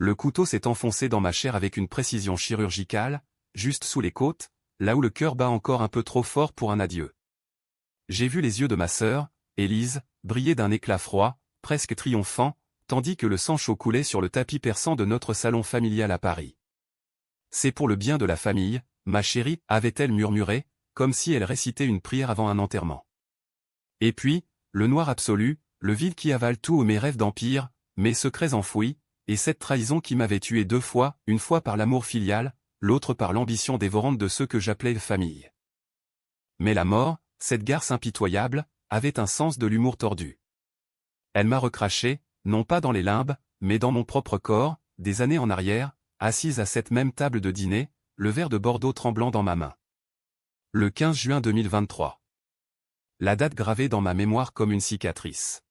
Le couteau s'est enfoncé dans ma chair avec une précision chirurgicale, juste sous les côtes, là où le cœur bat encore un peu trop fort pour un adieu. J'ai vu les yeux de ma sœur, Élise, briller d'un éclat froid, presque triomphant, tandis que le sang chaud coulait sur le tapis perçant de notre salon familial à Paris. C'est pour le bien de la famille, ma chérie, avait-elle murmuré, comme si elle récitait une prière avant un enterrement. Et puis, le noir absolu, le vide qui avale tout mes rêves d'empire, mes secrets enfouis, et cette trahison qui m'avait tué 2 fois, une fois par l'amour filial, l'autre par l'ambition dévorante de ceux que j'appelais famille. Mais la mort, cette garce impitoyable, avait un sens de l'humour tordu. Elle m'a recraché, non pas dans les limbes, mais dans mon propre corps, des années en arrière, assise à cette même table de dîner, le verre de Bordeaux tremblant dans ma main. Le 15 juin 2023. La date gravée dans ma mémoire comme une cicatrice.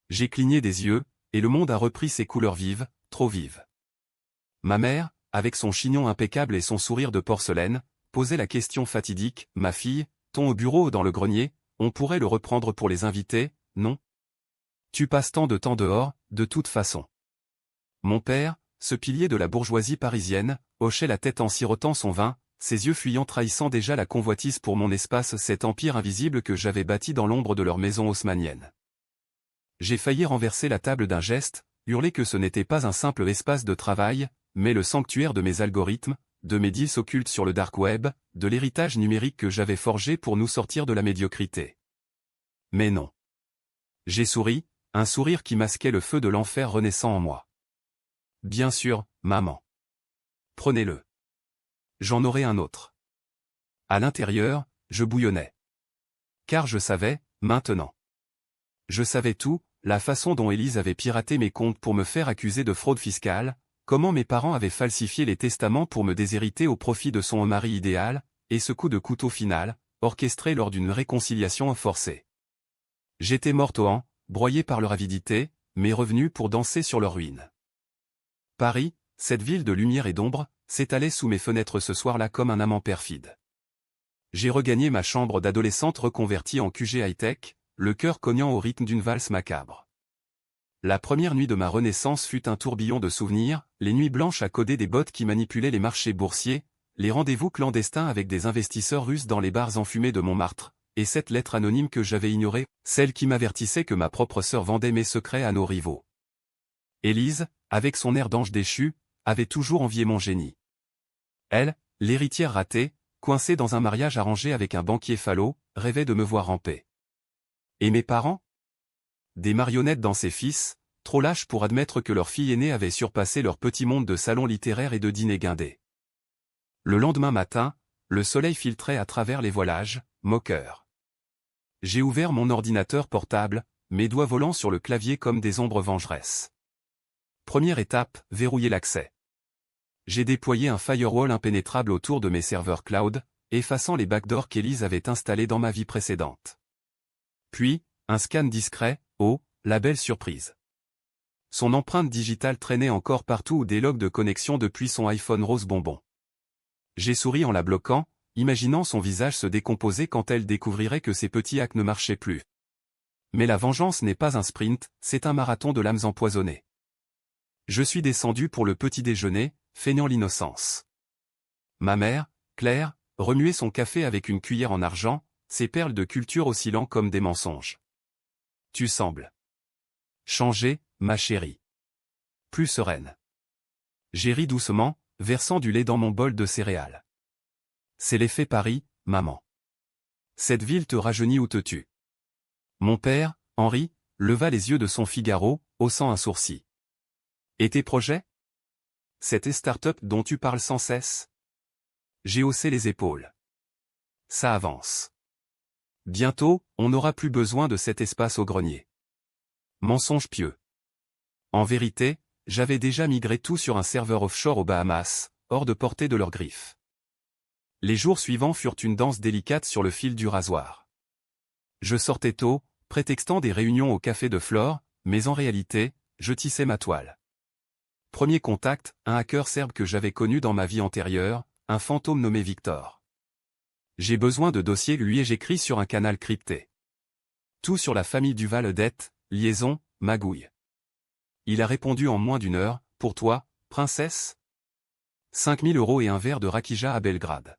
J'ai cligné des yeux, et le monde a repris ses couleurs vives, trop vives. Ma mère, avec son chignon impeccable et son sourire de porcelaine, posait la question fatidique, « Ma fille, ton au bureau ou dans le grenier, on pourrait le reprendre pour les invités, non ? Tu passes tant de temps dehors, de toute façon. » Mon père, ce pilier de la bourgeoisie parisienne, hochait la tête en sirotant son vin, ses yeux fuyants trahissant déjà la convoitise pour mon espace, cet empire invisible que j'avais bâti dans l'ombre de leur maison haussmannienne. J'ai failli renverser la table d'un geste, hurler que ce n'était pas un simple espace de travail, mais le sanctuaire de mes algorithmes, de mes deals occultes sur le dark web, de l'héritage numérique que j'avais forgé pour nous sortir de la médiocrité. Mais non. J'ai souri, un sourire qui masquait le feu de l'enfer renaissant en moi. Bien sûr, maman. Prenez-le. J'en aurai un autre. À l'intérieur, je bouillonnais. Car je savais, maintenant. Je savais tout, la façon dont Élise avait piraté mes comptes pour me faire accuser de fraude fiscale, comment mes parents avaient falsifié les testaments pour me déshériter au profit de son mari idéal, et ce coup de couteau final, orchestré lors d'une réconciliation forcée. J'étais morte au han, broyée par leur avidité, mais revenue pour danser sur leur ruine. Paris, cette ville de lumière et d'ombre, s'étalait sous mes fenêtres ce soir-là comme un amant perfide. J'ai regagné ma chambre d'adolescente reconvertie en QG high-tech, le cœur cognant au rythme d'une valse macabre. La première nuit de ma renaissance fut un tourbillon de souvenirs, les nuits blanches à coder des bots qui manipulaient les marchés boursiers, les rendez-vous clandestins avec des investisseurs russes dans les bars enfumés de Montmartre, et cette lettre anonyme que j'avais ignorée, celle qui m'avertissait que ma propre sœur vendait mes secrets à nos rivaux. Élise, avec son air d'ange déchu, avait toujours envié mon génie. Elle, l'héritière ratée, coincée dans un mariage arrangé avec un banquier falot, rêvait de me voir ramper. Et mes parents ? Des marionnettes dans ses fils, trop lâches pour admettre que leur fille aînée avait surpassé leur petit monde de salons littéraires et de dîners guindés. Le lendemain matin, le soleil filtrait à travers les voilages, moqueur. J'ai ouvert mon ordinateur portable, mes doigts volant sur le clavier comme des ombres vengeresses. Première étape, verrouiller l'accès. J'ai déployé un firewall impénétrable autour de mes serveurs cloud, effaçant les backdoors qu'Élise avait installés dans ma vie précédente. Puis, un scan discret, oh, la belle surprise. Son empreinte digitale traînait encore partout où des logs de connexion depuis son iPhone rose bonbon. J'ai souri en la bloquant, imaginant son visage se décomposer quand elle découvrirait que ses petits hacks ne marchaient plus. Mais la vengeance n'est pas un sprint, c'est un marathon de lames empoisonnées. Je suis descendu pour le petit déjeuner, feignant l'innocence. Ma mère, Claire, remuait son café avec une cuillère en argent, ses perles de culture oscillant comme des mensonges. Tu sembles changer, ma chérie. Plus sereine. J'ai ri doucement, versant du lait dans mon bol de céréales. C'est l'effet Paris, maman. Cette ville te rajeunit ou te tue. Mon père, Henri, leva les yeux de son Figaro, haussant un sourcil. Et tes projets ? Cette start-up dont tu parles sans cesse ? J'ai haussé les épaules. Ça avance. Bientôt, on n'aura plus besoin de cet espace au grenier. Mensonge pieux. En vérité, j'avais déjà migré tout sur un serveur offshore aux Bahamas, hors de portée de leurs griffes. Les jours suivants furent une danse délicate sur le fil du rasoir. Je sortais tôt, prétextant des réunions au café de Flore, mais en réalité, je tissais ma toile. Premier contact, un hacker serbe que j'avais connu dans ma vie antérieure, un fantôme nommé Victor. J'ai besoin de dossiers, lui ai-je écrit sur un canal crypté. Tout sur la famille Duval, dette, liaison, magouille. Il a répondu en moins d'1 heure, pour toi, princesse. 5000 € et un verre de Rakija à Belgrade.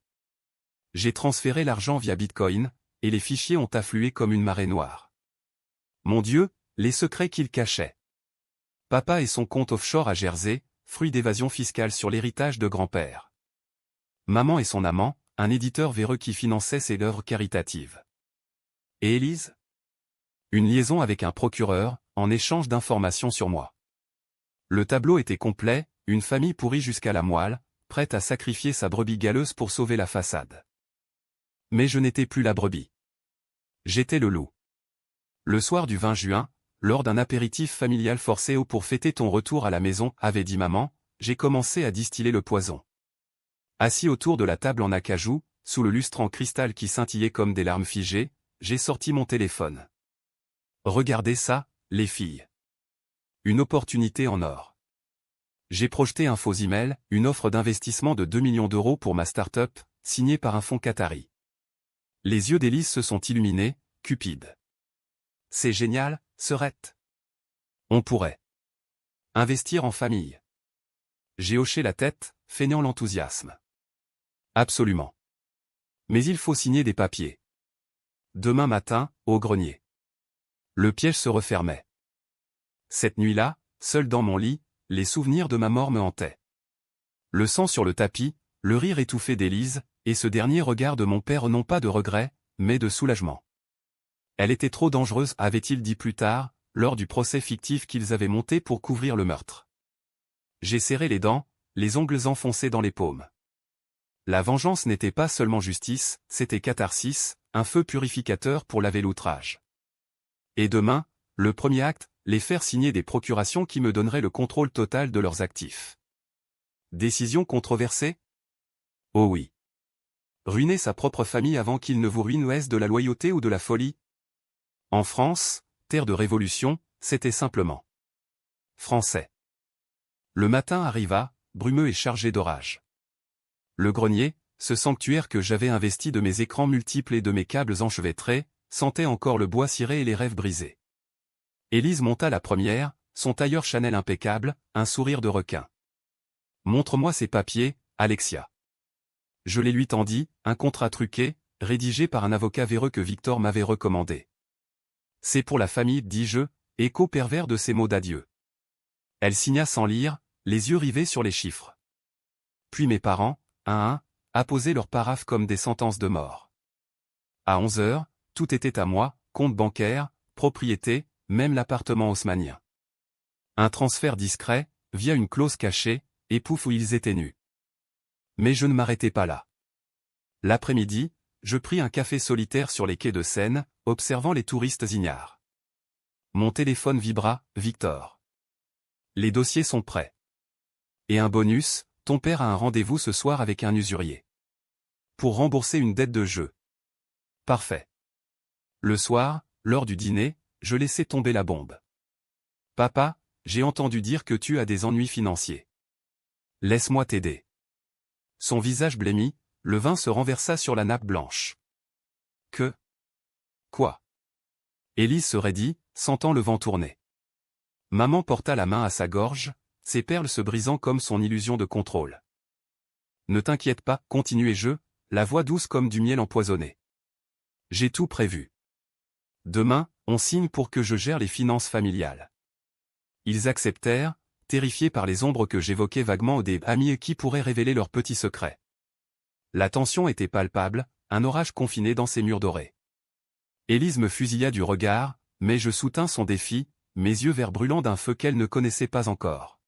J'ai transféré l'argent via Bitcoin, et les fichiers ont afflué comme une marée noire. Mon Dieu, les secrets qu'il cachait. Papa et son compte offshore à Jersey, fruit d'évasion fiscale sur l'héritage de grand-père. Maman et son amant, un éditeur véreux qui finançait ses œuvres caritatives. Et Élise? Une liaison avec un procureur, en échange d'informations sur moi. Le tableau était complet, une famille pourrie jusqu'à la moelle, prête à sacrifier sa brebis galeuse pour sauver la façade. Mais je n'étais plus la brebis. J'étais le loup. Le soir du 20 juin, lors d'un apéritif familial forcé pour fêter ton retour à la maison, avait dit maman, j'ai commencé à distiller le poison. Assis autour de la table en acajou, sous le lustre en cristal qui scintillait comme des larmes figées, j'ai sorti mon téléphone. Regardez ça, les filles. Une opportunité en or. J'ai projeté un faux email, une offre d'investissement de 2 millions d'euros pour ma start-up, signée par un fonds qatari. Les yeux d'Élise se sont illuminés, cupide. C'est génial, Serette. On pourrait investir en famille. J'ai hoché la tête, feignant l'enthousiasme. Absolument. Mais il faut signer des papiers. Demain matin, au grenier. Le piège se refermait. Cette nuit-là, seul dans mon lit, les souvenirs de ma mort me hantaient. Le sang sur le tapis, le rire étouffé d'Élise, et ce dernier regard de mon père non pas de regret, mais de soulagement. Elle était trop dangereuse, avait-il dit plus tard, lors du procès fictif qu'ils avaient monté pour couvrir le meurtre. J'ai serré les dents, les ongles enfoncés dans les paumes. La vengeance n'était pas seulement justice, c'était catharsis, un feu purificateur pour laver l'outrage. Et demain, le premier acte, les faire signer des procurations qui me donneraient le contrôle total de leurs actifs. Décision controversée? Oh oui. Ruiner sa propre famille avant qu'il ne vous ruine, est-ce de la loyauté ou de la folie? En France, terre de révolution, c'était simplement français. Le matin arriva, brumeux et chargé d'orage. Le grenier, ce sanctuaire que j'avais investi de mes écrans multiples et de mes câbles enchevêtrés, sentait encore le bois ciré et les rêves brisés. Élise monta la première, son tailleur Chanel impeccable, un sourire de requin. Montre-moi ces papiers, Alexia. Je les lui tendis, un contrat truqué, rédigé par un avocat véreux que Victor m'avait recommandé. C'est pour la famille, dis-je, écho pervers de ces mots d'adieu. Elle signa sans lire, les yeux rivés sur les chiffres. Puis mes parents, un à un, apposaient leurs paraphes comme des sentences de mort. À 11 heures, tout était à moi, compte bancaire, propriété, même l'appartement haussmannien. Un transfert discret, via une clause cachée, et pouf où ils étaient nus. Mais je ne m'arrêtais pas là. L'après-midi, je pris un café solitaire sur les quais de Seine, observant les touristes ignares. Mon téléphone vibra, Victor. Les dossiers sont prêts. Et un bonus, ton père a un rendez-vous ce soir avec un usurier. Pour rembourser une dette de jeu. Parfait. Le soir, lors du dîner, je laissai tomber la bombe. Papa, j'ai entendu dire que tu as des ennuis financiers. Laisse-moi t'aider. Son visage blêmit, le vin se renversa sur la nappe blanche. Que? Quoi? Élise se raidit, sentant le vent tourner. Maman porta la main à sa gorge, ses perles se brisant comme son illusion de contrôle. Ne t'inquiète pas, continuai-je, la voix douce comme du miel empoisonné. J'ai tout prévu. Demain, on signe pour que je gère les finances familiales. Ils acceptèrent, terrifiés par les ombres que j'évoquais vaguement des amis qui pourraient révéler leurs petits secrets. La tension était palpable, un orage confiné dans ses murs dorés. Élise me fusilla du regard, mais je soutins son défi, mes yeux verts brûlants d'un feu qu'elle ne connaissait pas encore.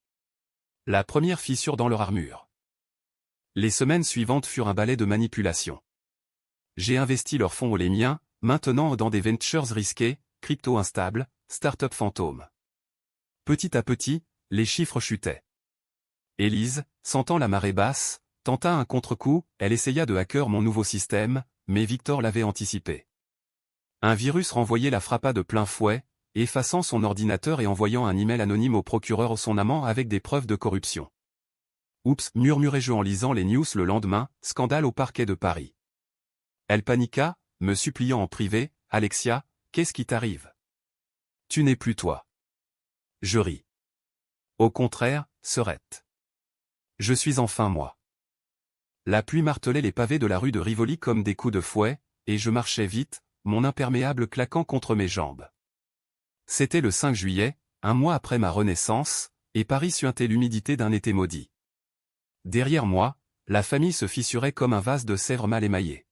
La première fissure dans leur armure. Les semaines suivantes furent un balai de manipulation. J'ai investi leurs fonds ou les miens, maintenant dans des ventures risqués, crypto instables, start-up fantômes. Petit à petit, les chiffres chutaient. Élise, sentant la marée basse, tenta un contre-coup, elle essaya de hacker mon nouveau système, mais Victor l'avait anticipé. Un virus renvoyé la frappa de plein fouet, effaçant son ordinateur et envoyant un email anonyme au procureur son amant avec des preuves de corruption. Oups, murmurai-je en lisant les news le lendemain, scandale au parquet de Paris. Elle paniqua, me suppliant en privé, Alexia, qu'est-ce qui t'arrive? Tu n'es plus toi. Je ris. Au contraire, serette. Je suis enfin moi. La pluie martelait les pavés de la rue de Rivoli comme des coups de fouet, et je marchais vite, mon imperméable claquant contre mes jambes. C'était le 5 juillet, un mois après ma renaissance, et Paris suintait l'humidité d'un été maudit. Derrière moi, la famille se fissurait comme un vase de Sèvres mal émaillé.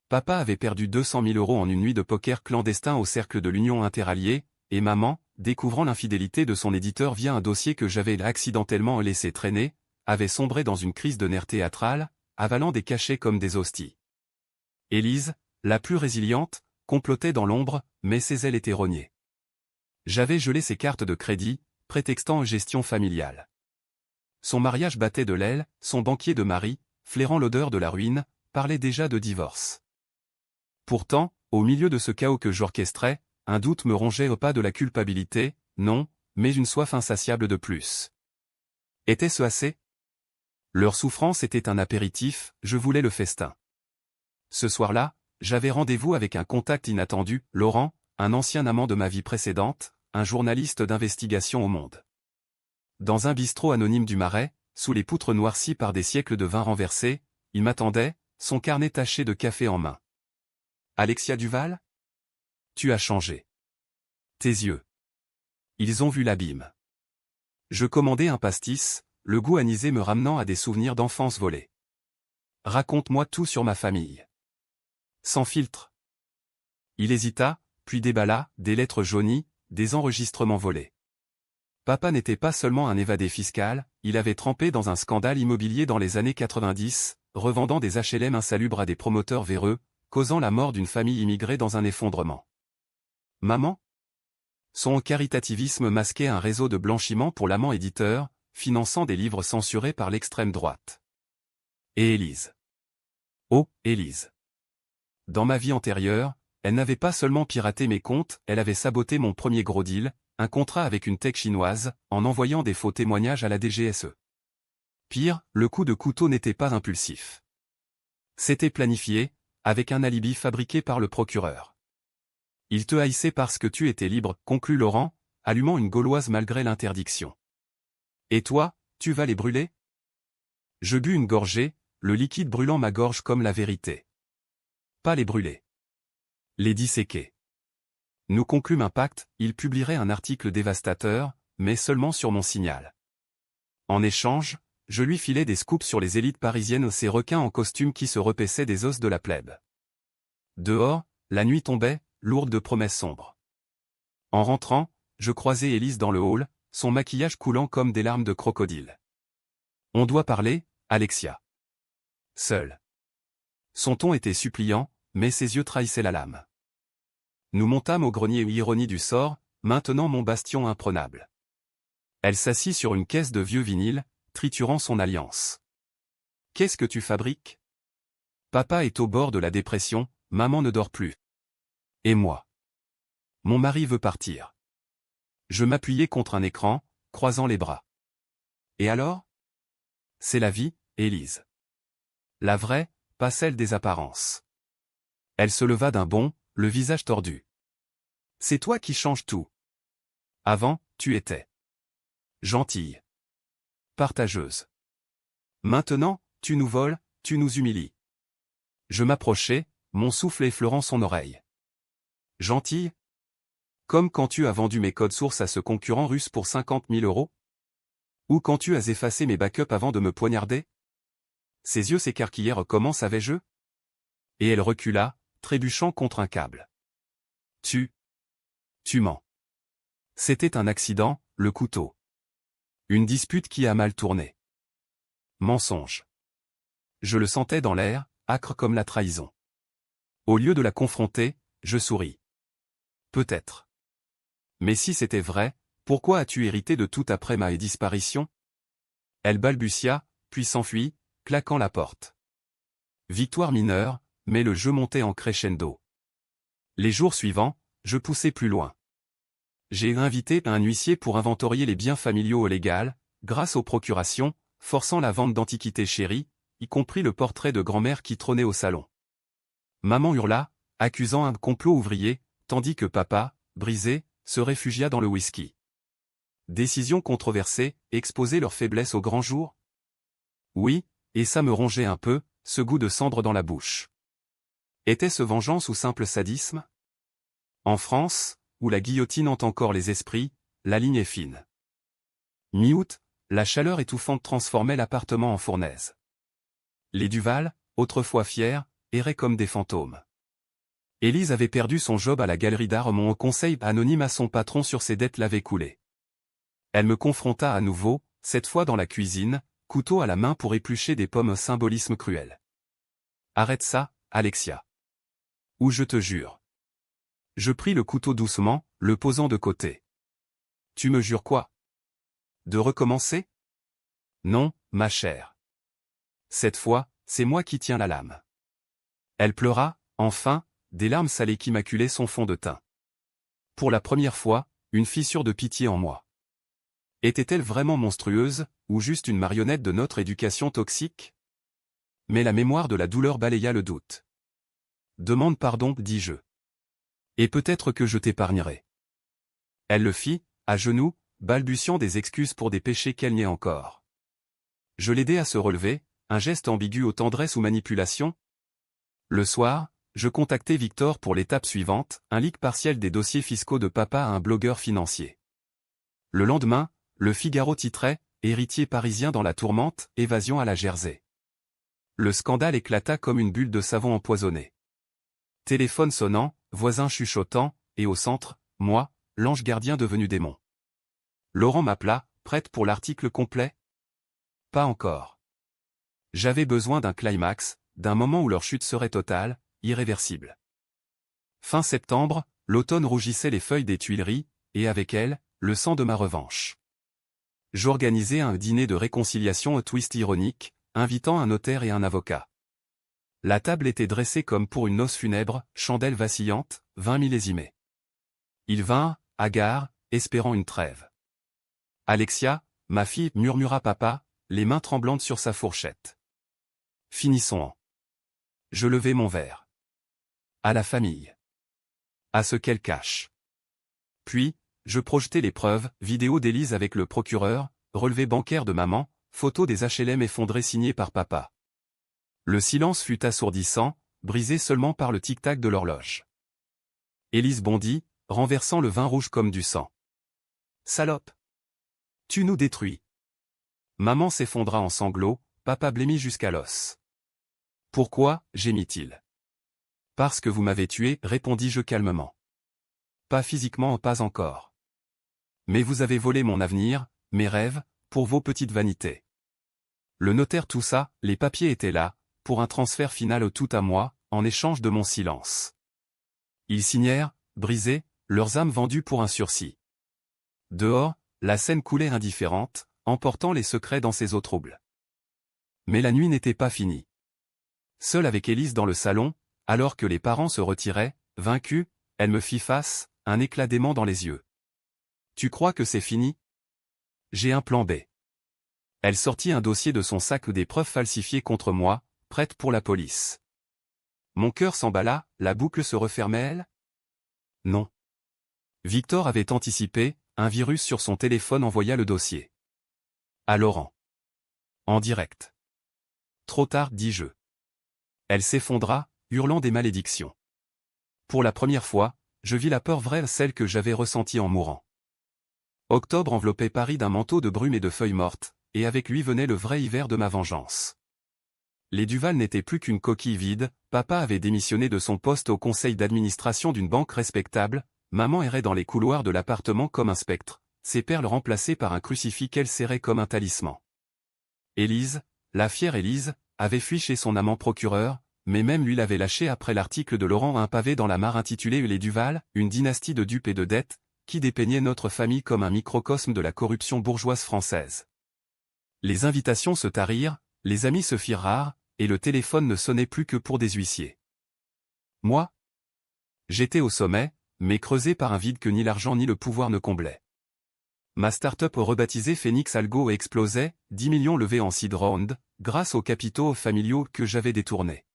Papa avait perdu 200 000 € en une nuit de poker clandestin au cercle de l'Union interalliée, et maman, découvrant l'infidélité de son éditeur via un dossier que j'avais accidentellement laissé traîner, avait sombré dans une crise de nerfs théâtrale, avalant des cachets comme des hosties. Élise, la plus résiliente, complotait dans l'ombre, mais ses ailes étaient rognées. J'avais gelé ses cartes de crédit, prétextant gestion familiale. Son mariage battait de l'aile, son banquier de mari, flairant l'odeur de la ruine, parlait déjà de divorce. Pourtant, au milieu de ce chaos que j'orchestrais, un doute me rongeait au pas de la culpabilité, non, mais une soif insatiable de plus. Était-ce assez? Leur souffrance était un apéritif, je voulais le festin. Ce soir-là, j'avais rendez-vous avec un contact inattendu, Laurent, un ancien amant de ma vie précédente, un journaliste d'investigation au Monde. Dans un bistrot anonyme du Marais, sous les poutres noircies par des siècles de vin renversé, il m'attendait, son carnet taché de café en main. « Alexia Duval ? Tu as changé. Tes yeux. Ils ont vu l'abîme. » Je commandai un pastis, le goût anisé me ramenant à des souvenirs d'enfance volés. « Raconte-moi tout sur ma famille. » Sans filtre. Il hésita, puis déballa, des lettres jaunies, des enregistrements volés. Papa n'était pas seulement un évadé fiscal, il avait trempé dans un scandale immobilier dans les années 90, revendant des HLM insalubres à des promoteurs véreux, causant la mort d'une famille immigrée dans un effondrement. Maman? Son caritativisme masquait un réseau de blanchiment pour l'amant éditeur, finançant des livres censurés par l'extrême droite. Et Élise. Oh, Élise. Dans ma vie antérieure, elle n'avait pas seulement piraté mes comptes, elle avait saboté mon premier gros deal, un contrat avec une tech chinoise, en envoyant des faux témoignages à la DGSE. Pire, le coup de couteau n'était pas impulsif. C'était planifié, avec un alibi fabriqué par le procureur. Il te haïssait parce que tu étais libre, conclut Laurent, allumant une gauloise malgré l'interdiction. Et toi, tu vas les brûler? Je bus une gorgée, le liquide brûlant ma gorge comme la vérité. Pas les brûler. Les disséquer. Nous conclûmes un pacte, il publierait un article dévastateur, mais seulement sur mon signal. En échange, je lui filais des scoops sur les élites parisiennes, ces requins en costume qui se repaissaient des os de la plèbe. Dehors, la nuit tombait, lourde de promesses sombres. En rentrant, je croisai Élise dans le hall, son maquillage coulant comme des larmes de crocodile. « On doit parler, Alexia. » Seul. Son ton était suppliant, mais ses yeux trahissaient la lame. Nous montâmes au grenier, ironie du sort, maintenant mon bastion imprenable. Elle s'assit sur une caisse de vieux vinyles, triturant son alliance. « Qu'est-ce que tu fabriques ? Papa est au bord de la dépression, maman ne dort plus. Et moi ? Mon mari veut partir. » Je m'appuyais contre un écran, croisant les bras. « Et alors ? C'est la vie, Élise. La vraie, pas celle des apparences. » Elle se leva d'un bond, le visage tordu. « C'est toi qui changes tout. Avant, tu étais gentille. Partageuse. Maintenant, tu nous voles, tu nous humilies. » Je m'approchai, mon souffle effleurant son oreille. « Gentille ? Comme quand tu as vendu mes codes sources à ce concurrent russe pour 50 000 €? Ou quand tu as effacé mes backups avant de me poignarder ?» Ses yeux s'écarquillèrent. « Comment savais-je ?» Et elle recula, trébuchant contre un câble. « Tu mens. C'était un accident, le couteau. Une dispute qui a mal tourné. » Mensonge. Je le sentais dans l'air, âcre comme la trahison. Au lieu de la confronter, je souris. Peut-être. Mais si c'était vrai, pourquoi as-tu hérité de tout après ma disparition? Elle balbutia, puis s'enfuit, claquant la porte. Victoire mineure, mais le jeu montait en crescendo. Les jours suivants, je poussai plus loin. J'ai invité un huissier pour inventorier les biens familiaux au légal, grâce aux procurations, forçant la vente d'antiquités chéries, y compris le portrait de grand-mère qui trônait au salon. Maman hurla, accusant un complot ouvrier, tandis que papa, brisé, se réfugia dans le whisky. Décision controversée, exposer leurs faiblesses au grand jour? Oui, et ça me rongeait un peu, ce goût de cendre dans la bouche. Était-ce vengeance ou simple sadisme? En France, où la guillotine hante encore les esprits, la ligne est fine. Mi-août, la chaleur étouffante transformait l'appartement en fournaise. Les Duval, autrefois fiers, erraient comme des fantômes. Élise avait perdu son job à la galerie d'art Mon conseil anonyme à son patron sur ses dettes l'avait coulé. Elle me confronta à nouveau, cette fois dans la cuisine, couteau à la main pour éplucher des pommes, symbolisme cruel. Arrête ça, Alexia. Ou je te jure. Je pris le couteau doucement, le posant de côté. Tu me jures quoi? De recommencer? Non, ma chère. Cette fois, c'est moi qui tiens la lame. Elle pleura, enfin, des larmes salées qui maculaient son fond de teint. Pour la première fois, une fissure de pitié en moi. Était-elle vraiment monstrueuse, ou juste une marionnette de notre éducation toxique? Mais la mémoire de la douleur balaya le doute. Demande pardon, dis-je. Et peut-être que je t'épargnerai. Elle le fit, à genoux, balbutiant des excuses pour des péchés qu'elle niait encore. Je l'aidai à se relever, un geste ambigu aux tendresses ou manipulations. Le soir, je contactai Victor pour l'étape suivante, un leak partiel des dossiers fiscaux de papa à un blogueur financier. Le lendemain, le Figaro titrait « Héritier parisien dans la tourmente, évasion à la Jersey ». Le scandale éclata comme une bulle de savon empoisonné. Téléphone sonnant, voisin chuchotant, et au centre, moi, l'ange gardien devenu démon. Laurent m'appela, prête pour l'article complet? Pas encore. J'avais besoin d'un climax, d'un moment où leur chute serait totale, irréversible. Fin septembre, l'automne rougissait les feuilles des Tuileries, et avec elle, le sang de ma revanche. J'organisai un dîner de réconciliation au twist ironique, invitant un notaire et un avocat. La table était dressée comme pour une noce funèbre, chandelle vacillante, 20 millésimés. Ils vinrent, hagards, espérant une trêve. Alexia, ma fille, murmura papa, les mains tremblantes sur sa fourchette. Finissons-en. Je levai mon verre. À la famille. À ce qu'elle cache. Puis, je projetai les preuves, vidéo d'Élise avec le procureur, relevé bancaire de maman, photo des HLM effondrés signés par papa. Le silence fut assourdissant, brisé seulement par le tic-tac de l'horloge. Élise bondit, renversant le vin rouge comme du sang. Salope! Tu nous détruis. Maman s'effondra en sanglots, papa blêmit jusqu'à l'os. Pourquoi, gémit-il. Parce que vous m'avez tué, répondis-je calmement. Pas physiquement, pas encore. Mais vous avez volé mon avenir, mes rêves, pour vos petites vanités. Le notaire toussa, les papiers étaient là, pour un transfert final au tout à moi, en échange de mon silence. Ils signèrent, brisés, leurs âmes vendues pour un sursis. Dehors, la scène coulait indifférente, emportant les secrets dans ses eaux troubles. Mais la nuit n'était pas finie. Seule avec Élise dans le salon, alors que les parents se retiraient, vaincus, elle me fit face, un éclat d'aimant dans les yeux. Tu crois que c'est fini? J'ai un plan B. Elle sortit un dossier de son sac des preuves falsifiées contre moi, prête pour la police. Mon cœur s'emballa, la boucle se refermait-elle? Non. Victor avait anticipé, un virus sur son téléphone envoya le dossier. À Laurent. En direct. Trop tard, dis-je. Elle s'effondra, hurlant des malédictions. Pour la première fois, je vis la peur vraie, celle que j'avais ressentie en mourant. Octobre enveloppait Paris d'un manteau de brume et de feuilles mortes, et avec lui venait le vrai hiver de ma vengeance. Les Duval n'étaient plus qu'une coquille vide, papa avait démissionné de son poste au conseil d'administration d'une banque respectable, maman errait dans les couloirs de l'appartement comme un spectre, ses perles remplacées par un crucifix qu'elle serrait comme un talisman. Élise, la fière Élise, avait fui chez son amant procureur, mais même lui l'avait lâché après l'article de Laurent, un pavé dans la mare intitulé Les Duval, une dynastie de dupes et de dettes, qui dépeignait notre famille comme un microcosme de la corruption bourgeoise française. Les invitations se tarirent, les amis se firent rares, et le téléphone ne sonnait plus que pour des huissiers. Moi? J'étais au sommet, mais creusé par un vide que ni l'argent ni le pouvoir ne comblaient. Ma start-up rebaptisée Phoenix Algo explosait, 10 millions levés en seed round, grâce aux capitaux familiaux que j'avais détournés.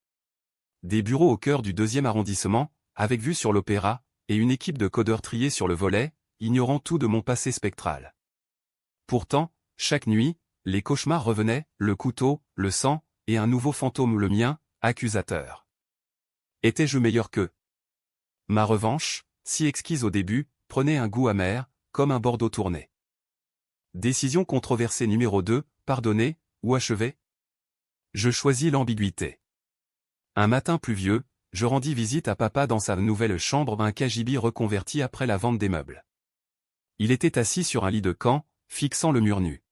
Des bureaux au cœur du 2e arrondissement, avec vue sur l'opéra, et une équipe de codeurs triés sur le volet, ignorant tout de mon passé spectral. Pourtant, chaque nuit, les cauchemars revenaient, le couteau, le sang, et un nouveau fantôme, le mien, accusateur. Étais-je meilleur qu'eux? Ma revanche, si exquise au début, prenait un goût amer, comme un Bordeaux tourné. Décision controversée numéro 2, pardonner, ou achever? Je choisis l'ambiguïté. Un matin pluvieux, je rendis visite à papa dans sa nouvelle chambre, un cagibi reconverti après la vente des meubles. Il était assis sur un lit de camp, fixant le mur nu.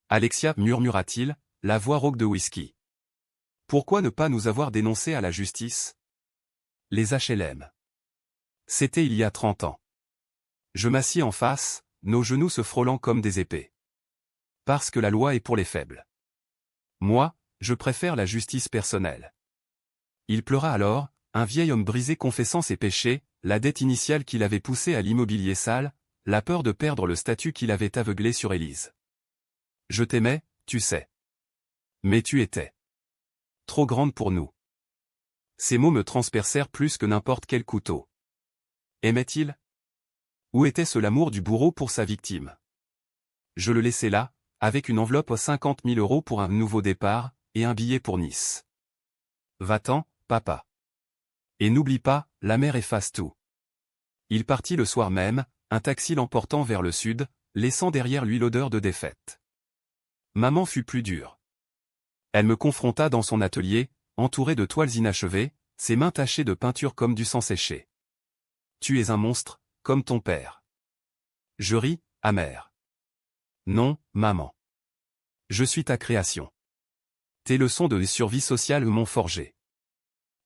Alexia, murmura-t-il, la voix rauque de whisky. Pourquoi ne pas nous avoir dénoncés à la justice? Les HLM. C'était il y a 30 ans. Je m'assis en face, nos genoux se frôlant comme des épées. Parce que la loi est pour les faibles. Moi, je préfère la justice personnelle. Il pleura alors, un vieil homme brisé confessant ses péchés, la dette initiale qui l'avait poussé à l'immobilier sale, la peur de perdre le statut qui l'avait aveuglé sur Élise. Je t'aimais, tu sais. Mais tu étais trop grande pour nous. Ces mots me transpercèrent plus que n'importe quel couteau. Aimait-il? Où était-ce l'amour du bourreau pour sa victime? Je le laissai là, avec une enveloppe à 50 000 € pour un nouveau départ, et un billet pour Nice. Va-t'en, papa. Et n'oublie pas, la mer efface tout. Il partit le soir même, un taxi l'emportant vers le sud, laissant derrière lui l'odeur de défaite. Maman fut plus dure. Elle me confronta dans son atelier, entouré de toiles inachevées, ses mains tachées de peinture comme du sang séché. Tu es un monstre, comme ton père. Je ris, amer. Non, maman. Je suis ta création. Tes leçons de survie sociale m'ont forgé.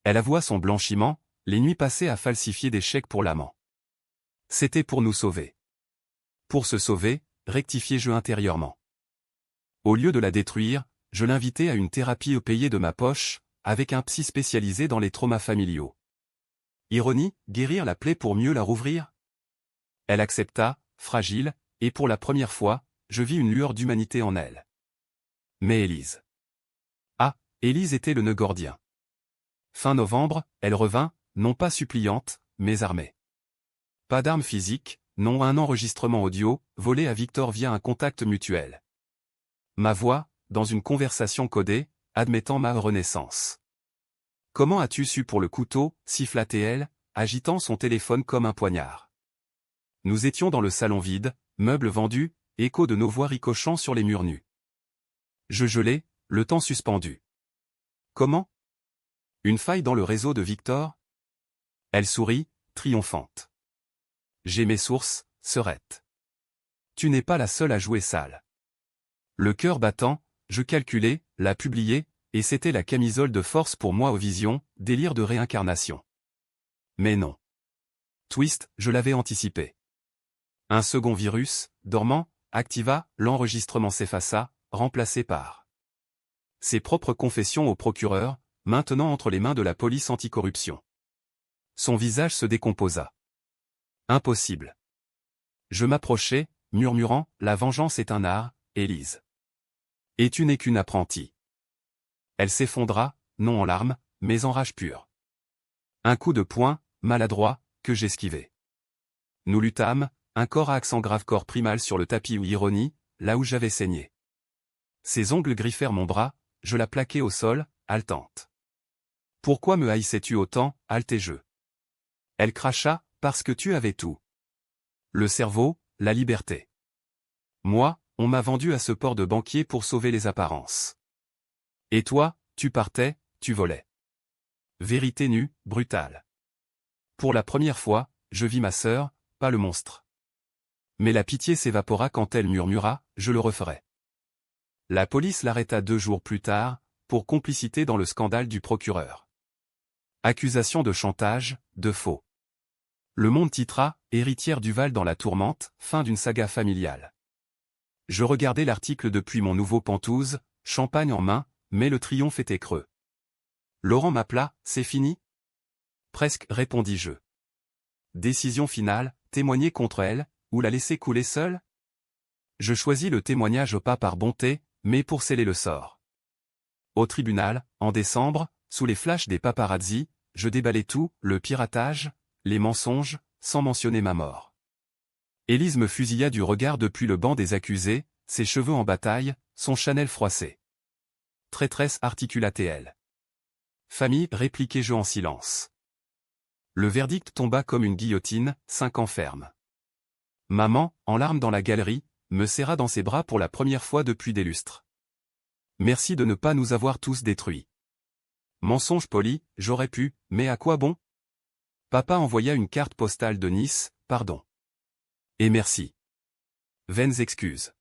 Elle avoua son blanchiment, les nuits passées à falsifier des chèques pour l'amant. C'était pour nous sauver. Pour se sauver, rectifiai-je intérieurement. Au lieu de la détruire, je l'invitai à une thérapie payée de ma poche, avec un psy spécialisé dans les traumas familiaux. Ironie, guérir la plaie pour mieux la rouvrir? Elle accepta, fragile, et pour la première fois, je vis une lueur d'humanité en elle. Mais Élise. Ah, Élise était le nœud gordien. Fin novembre, elle revint, non pas suppliante, mais armée. Pas d'armes physiques, non un enregistrement audio, volé à Victor via un contact mutuel. Ma voix, dans une conversation codée, admettant ma renaissance. Comment as-tu su pour le couteau, siffla-t-elle, agitant son téléphone comme un poignard. Nous étions dans le salon vide, meubles vendus, écho de nos voix ricochant sur les murs nus. Je gelais, le temps suspendu. Comment? Une faille dans le réseau de Victor? Elle sourit, triomphante. J'ai mes sources, sœurette. Tu n'es pas la seule à jouer sale. Le cœur battant, je calculais, la publier, et c'était la camisole de force pour moi aux visions, délire de réincarnation. Mais non. Twist, je l'avais anticipé. Un second virus, dormant, activa, l'enregistrement s'effaça, remplacé par ses propres confessions au procureur, maintenant entre les mains de la police anticorruption. Son visage se décomposa. Impossible. Je m'approchai, murmurant, la vengeance est un art, Élise. Et tu n'es qu'une apprentie. Elle s'effondra, non en larmes, mais en rage pure. Un coup de poing, maladroit, que j'esquivai. Nous luttâmes, un corps à accent grave, corps primal sur le tapis ou ironie, là où j'avais saigné. Ses ongles griffèrent mon bras, je la plaquai au sol, haletante. Pourquoi me haïssais-tu autant, haltai-je? Elle cracha, parce que tu avais tout. Le cerveau, la liberté. Moi, on m'a vendu à ce port de banquier pour sauver les apparences. Et toi, tu partais, tu volais. Vérité nue, brutale. Pour la première fois, je vis ma sœur, pas le monstre. Mais la pitié s'évapora quand elle murmura, je le referai. La police l'arrêta 2 jours plus tard, pour complicité dans le scandale du procureur. Accusation de chantage, de faux. Le Monde titra, héritière Duval dans la tourmente, fin d'une saga familiale. Je regardais l'article depuis mon nouveau Penthouse, champagne en main, mais le triomphe était creux. Laurent m'appela, c'est fini? Presque, répondis-je. Décision finale, témoigner contre elle, ou la laisser couler seule? Je choisis le témoignage pas par bonté, mais pour sceller le sort. Au tribunal, en décembre, sous les flashs des paparazzi, je déballai tout, le piratage, les mensonges, sans mentionner ma mort. Élise me fusilla du regard depuis le banc des accusés, ses cheveux en bataille, son Chanel froissé. Traîtresse, articula-t-elle. Famille, répliquai-je en silence. Le verdict tomba comme une guillotine, 5 ans ferme. Maman, en larmes dans la galerie, me serra dans ses bras pour la première fois depuis des lustres. Merci de ne pas nous avoir tous détruits. Mensonge poli, j'aurais pu, mais à quoi bon? Papa envoya une carte postale de Nice, pardon. Et merci. Vaines excuses.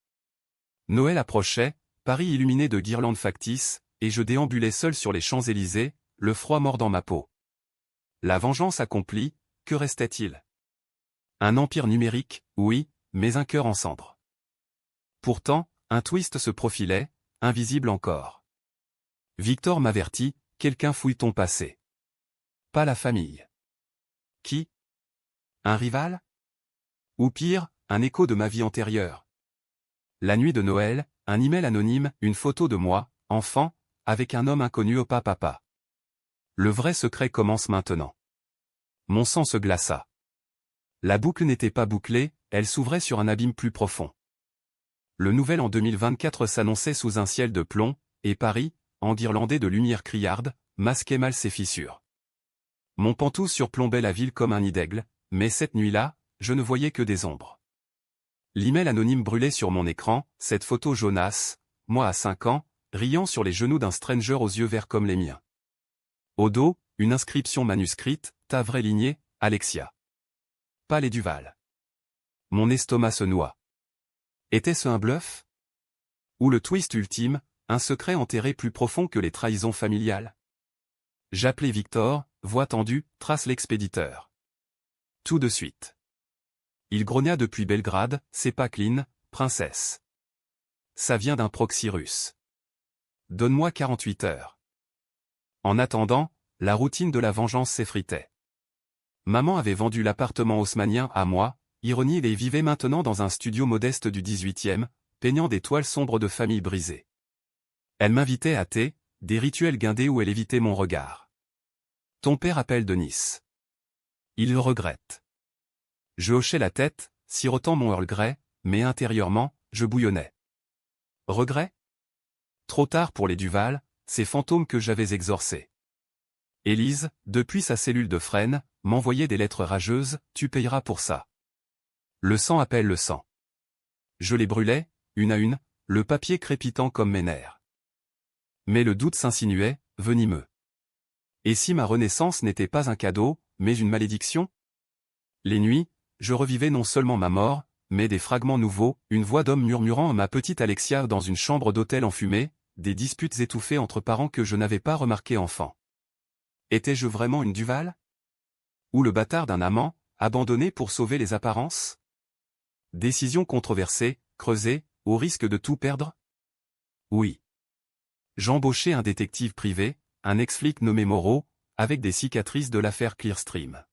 Noël approchait, Paris illuminé de guirlandes factices, et je déambulais seul sur les Champs-Élysées, le froid mordant ma peau. La vengeance accomplie, que restait-il? Un empire numérique, oui, mais un cœur en cendres. Pourtant, un twist se profilait, invisible encore. Victor m'avertit, quelqu'un fouille ton passé. Pas la famille. Qui? Un rival? Ou pire, un écho de ma vie antérieure. La nuit de Noël, un email anonyme, une photo de moi, enfant, avec un homme inconnu au papa. Le vrai secret commence maintenant. Mon sang se glaça. La boucle n'était pas bouclée, elle s'ouvrait sur un abîme plus profond. Le nouvel an 2024 s'annonçait sous un ciel de plomb, et Paris, enguirlandé de lumière criarde, masquait mal ses fissures. Mon pantouf surplombait la ville comme un nid d'aigle, mais cette nuit-là, je ne voyais que des ombres. L'email anonyme brûlait sur mon écran, cette photo jaunasse, moi à 5 ans, riant sur les genoux d'un stranger aux yeux verts comme les miens. Au dos, une inscription manuscrite, ta vraie lignée, Alexia. Pas les Duval. Mon estomac se noie. Était-ce un bluff? Ou le twist ultime, un secret enterré plus profond que les trahisons familiales? J'appelai Victor, voix tendue, trace l'expéditeur. Tout de suite. Il grogna depuis Belgrade, c'est pas clean, princesse. Ça vient d'un proxy russe. Donne-moi 48 heures. En attendant, la routine de la vengeance s'effritait. Maman avait vendu l'appartement haussmannien à moi, ironie, et vivait maintenant dans un studio modeste du 18e, peignant des toiles sombres de famille brisées. Elle m'invitait à thé, des rituels guindés où elle évitait mon regard. Ton père appelle de Nice. Il le regrette. Je hochais la tête, sirotant mon Earl Grey, mais intérieurement, je bouillonnais. Regret? Trop tard pour les Duval, ces fantômes que j'avais exorcés. Élise, depuis sa cellule de Fresnes, m'envoyait des lettres rageuses, tu payeras pour ça. Le sang appelle le sang. Je les brûlais, une à une, le papier crépitant comme mes nerfs. Mais le doute s'insinuait, venimeux. Et si ma renaissance n'était pas un cadeau, mais une malédiction? Les nuits, je revivais non seulement ma mort, mais des fragments nouveaux, une voix d'homme murmurant à ma petite Alexia dans une chambre d'hôtel enfumée, des disputes étouffées entre parents que je n'avais pas remarqués enfant. Étais-je vraiment une Duval? Ou le bâtard d'un amant, abandonné pour sauver les apparences? Décision controversée, creusée, au risque de tout perdre? Oui. J'embauchai un détective privé, un ex-flic nommé Moreau, avec des cicatrices de l'affaire Clearstream.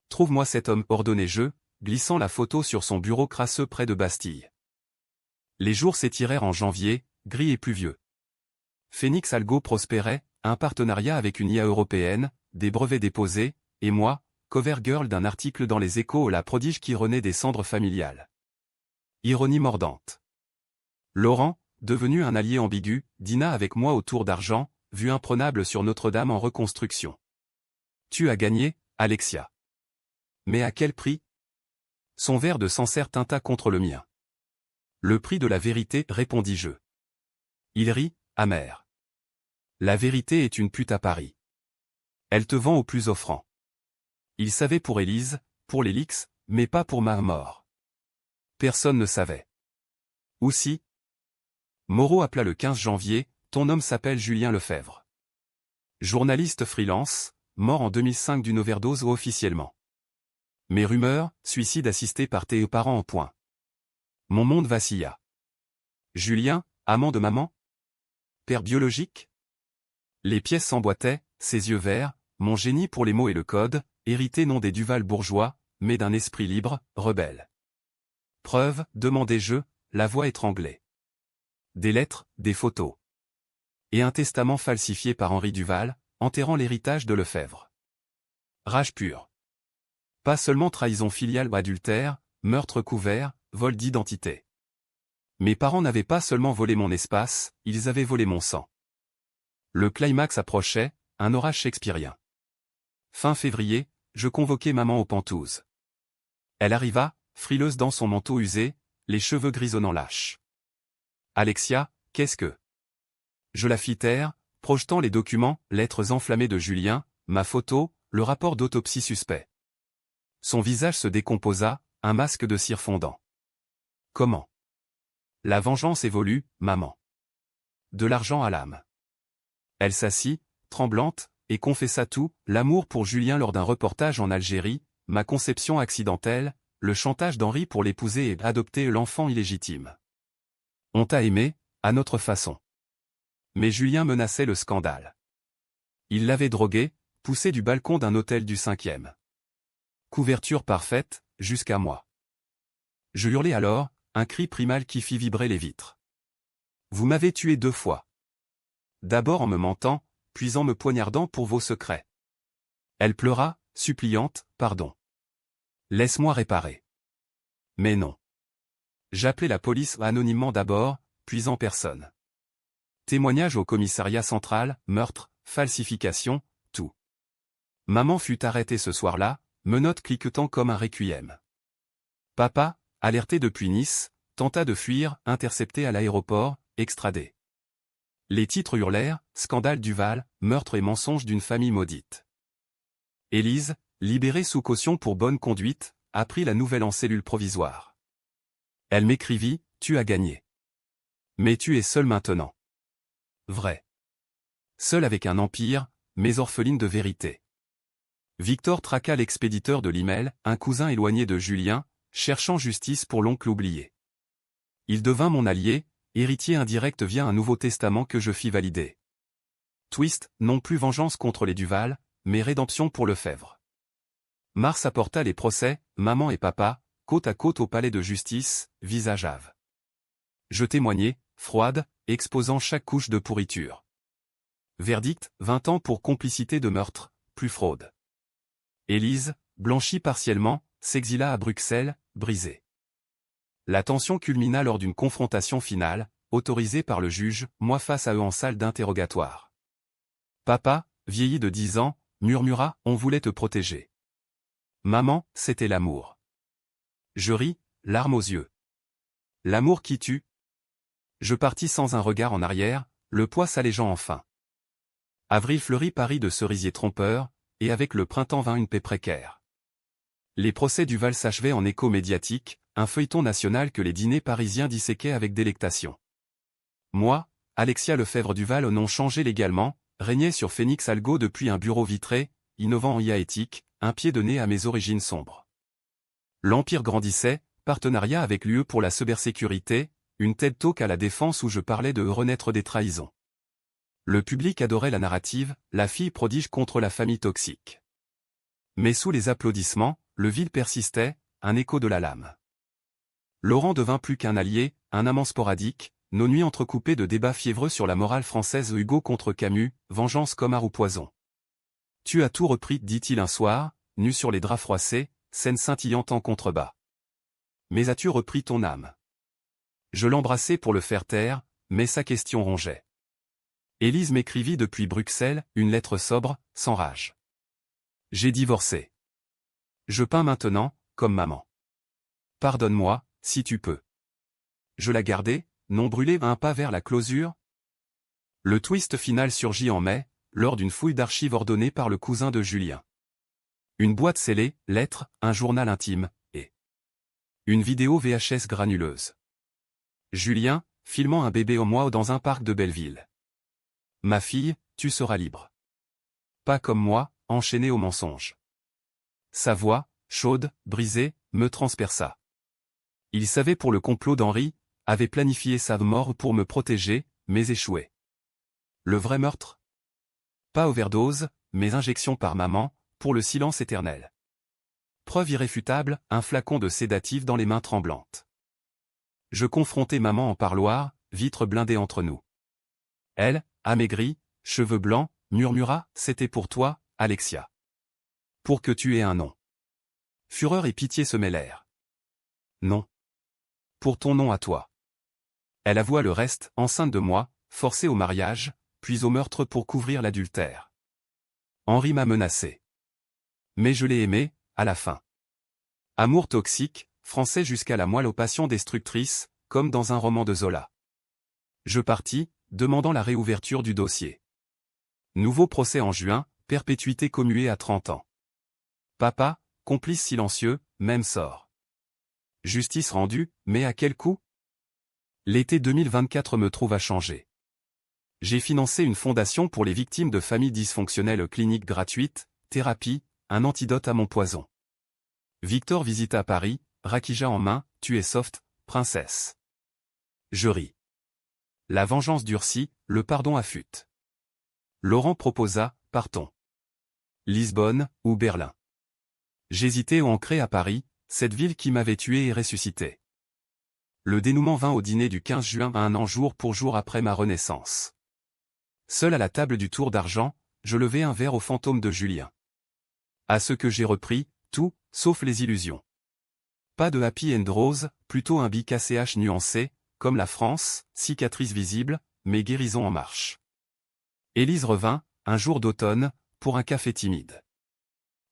Trouve-moi cet homme, ordonnai-je, glissant la photo sur son bureau crasseux près de Bastille. Les jours s'étirèrent en janvier, gris et pluvieux. Phoenix Algo prospérait, un partenariat avec une IA européenne, des brevets déposés, et moi, cover girl d'un article dans les Échos, la prodige qui renaît des cendres familiales. Ironie mordante. Laurent, devenu un allié ambigu, dîna avec moi au tour d'argent, vue imprenable sur Notre-Dame en reconstruction. Tu as gagné, Alexia. Mais à quel prix? Son verre de Sancerre tinta contre le mien. Le prix de la vérité, répondis-je. Il rit, amer. La vérité est une pute à Paris. Elle te vend au plus offrant. Il savait pour Élise, pour les Lix, mais pas pour ma mort. Personne ne savait. Ou si? Moreau appela le 15 janvier, ton homme s'appelle Julien Lefebvre. Journaliste freelance, mort en 2005 d'une overdose officiellement. Mes rumeurs, suicide assisté par tes parents en point. Mon monde vacilla. Julien, amant de maman? Père biologique? Les pièces s'emboîtaient, ses yeux verts, mon génie pour les mots et le code, hérité non des Duval bourgeois, mais d'un esprit libre, rebelle. Preuve, demandai-je, la voix étranglée. Des lettres, des photos. Et un testament falsifié par Henri Duval, enterrant l'héritage de Lefebvre. Rage pure. Pas seulement trahison filiale ou adultère, meurtre couvert, vol d'identité. Mes parents n'avaient pas seulement volé mon espace, ils avaient volé mon sang. Le climax approchait, un orage shakespearien. Fin février, je convoquai maman aux pentouses. Elle arriva, frileuse dans son manteau usé, les cheveux grisonnants lâches. « Alexia, qu'est-ce que… » Je la fis taire, projetant les documents, lettres enflammées de Julien, ma photo, le rapport d'autopsie suspect. Son visage se décomposa, un masque de cire fondant. « Comment ? La vengeance évolue, maman. De l'argent à l'âme. » Elle s'assit, tremblante, et confessa tout, l'amour pour Julien lors d'un reportage en Algérie, ma conception accidentelle, le chantage d'Henri pour l'épouser et adopter l'enfant illégitime. On t'a aimé, à notre façon. Mais Julien menaçait le scandale. Il l'avait drogué, poussé du balcon d'un hôtel du 5e. Couverture parfaite, jusqu'à moi. Je hurlai alors, un cri primal qui fit vibrer les vitres. Vous m'avez tué 2 fois. D'abord en me mentant, puis en me poignardant pour vos secrets. Elle pleura, suppliante, pardon. Laisse-moi réparer. Mais non. J'appelai la police anonymement d'abord, puis en personne. Témoignage au commissariat central, meurtre, falsification, tout. Maman fut arrêtée ce soir-là, menottes cliquetant comme un requiem. Papa, alerté depuis Nice, tenta de fuir, intercepté à l'aéroport, extradé. Les titres hurlèrent, scandale Duval, meurtre et mensonge d'une famille maudite. Élise, libérée sous caution pour bonne conduite, apprit la nouvelle en cellule provisoire. Elle m'écrivit, tu as gagné. Mais tu es seule maintenant. Vrai. Seule avec un empire, mais orpheline de vérité. Victor traqua l'expéditeur de l'email, un cousin éloigné de Julien, cherchant justice pour l'oncle oublié. Il devint mon allié, héritier indirect via un nouveau testament que je fis valider. Twist, non plus vengeance contre les Duval, mais rédemption pour Lefebvre. Mars apporta les procès, maman et papa, côte à côte au palais de justice, visage hâve. Je témoignai, froide, exposant chaque couche de pourriture. Verdict, 20 ans pour complicité de meurtre, plus fraude. Élise, blanchie partiellement, s'exila à Bruxelles, brisée. La tension culmina lors d'une confrontation finale, autorisée par le juge, moi face à eux en salle d'interrogatoire. Papa, vieilli de 10 ans, murmura, on voulait te protéger. Maman, c'était l'amour. Je ris, larmes aux yeux. L'amour qui tue. Je partis sans un regard en arrière, le poids s'allégeant enfin. Avril fleurit Paris de cerisiers trompeurs, et avec le printemps vint une paix précaire. Les procès Duval s'achevaient en écho médiatique, un feuilleton national que les dîners parisiens disséquaient avec délectation. Moi, Alexia Lefebvre Duval au nom changé légalement, régnais sur Phoenix Algo depuis un bureau vitré, innovant en IA éthique, un pied de nez à mes origines sombres. L'Empire grandissait, partenariat avec l'UE pour la cybersécurité, une TED Talk à la Défense où je parlais de renaître des trahisons. Le public adorait la narrative, la fille prodige contre la famille toxique. Mais sous les applaudissements, le vide persistait, un écho de la lame. Laurent devint plus qu'un allié, un amant sporadique, nos nuits entrecoupées de débats fiévreux sur la morale française Hugo contre Camus, vengeance comme art ou poison. Tu as tout repris, dit-il un soir, nu sur les draps froissés, scène scintillante en contrebas. Mais as-tu repris ton âme? Je l'embrassai pour le faire taire, mais sa question rongeait. Élise m'écrivit depuis Bruxelles, une lettre sobre, sans rage. J'ai divorcé. Je peins maintenant, comme maman. Pardonne-moi, si tu peux. Je la gardai, non brûlé un pas vers la closure. Le twist final surgit en mai, lors d'une fouille d'archives ordonnée par le cousin de Julien. Une boîte scellée, lettres, un journal intime, et une vidéo VHS granuleuse. Julien, filmant un bébé au mois dans un parc de Belleville. Ma fille, tu seras libre. Pas comme moi, enchaîné au mensonge. Sa voix, chaude, brisée, me transperça. Il savait pour le complot d'Henri, avait planifié sa mort pour me protéger, mais échoué. Le vrai meurtre? Pas overdose, mais injection par maman, pour le silence éternel. Preuve irréfutable, un flacon de sédatif dans les mains tremblantes. Je confrontai maman en parloir, vitre blindée entre nous. Elle, amaigrie, cheveux blancs, murmura, c'était pour toi, Alexia. Pour que tu aies un nom. Fureur et pitié se mêlèrent. Non. Pour ton nom à toi. Elle avoua le reste, enceinte de moi, forcée au mariage, puis au meurtre pour couvrir l'adultère. Henri m'a menacé. Mais je l'ai aimé, à la fin. Amour toxique, français jusqu'à la moelle aux passions destructrices, comme dans un roman de Zola. Je partis, demandant la réouverture du dossier. Nouveau procès en juin, perpétuité commuée à 30 ans. Papa, complice silencieux, même sort. Justice rendue, mais à quel coût? L'été 2024 me trouve à changer. J'ai financé une fondation pour les victimes de familles dysfonctionnelles, clinique gratuite, thérapie, un antidote à mon poison. Victor visita Paris, Rakija en main, tu es soft, princesse. Je ris. La vengeance durcit, le pardon affûte. Laurent proposa, partons. Lisbonne, ou Berlin. J'hésitais ou ancré à Paris, cette ville qui m'avait tué et ressuscité. Le dénouement vint au dîner du 15 juin à 1 an jour pour jour après ma renaissance. Seul à la table du tour d'argent, je levai un verre au fantôme de Julien. À ce que j'ai repris, tout, sauf les illusions. Pas de happy end rose, plutôt un BKCH nuancé, comme la France, cicatrice visible, mais guérison en marche. Élise revint, un jour d'automne, pour un café timide.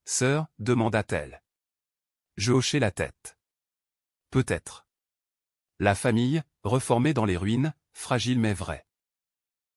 Sœur, demanda-t-elle. Je hochai la tête. Peut-être. La famille, reformée dans les ruines, fragile mais vraie.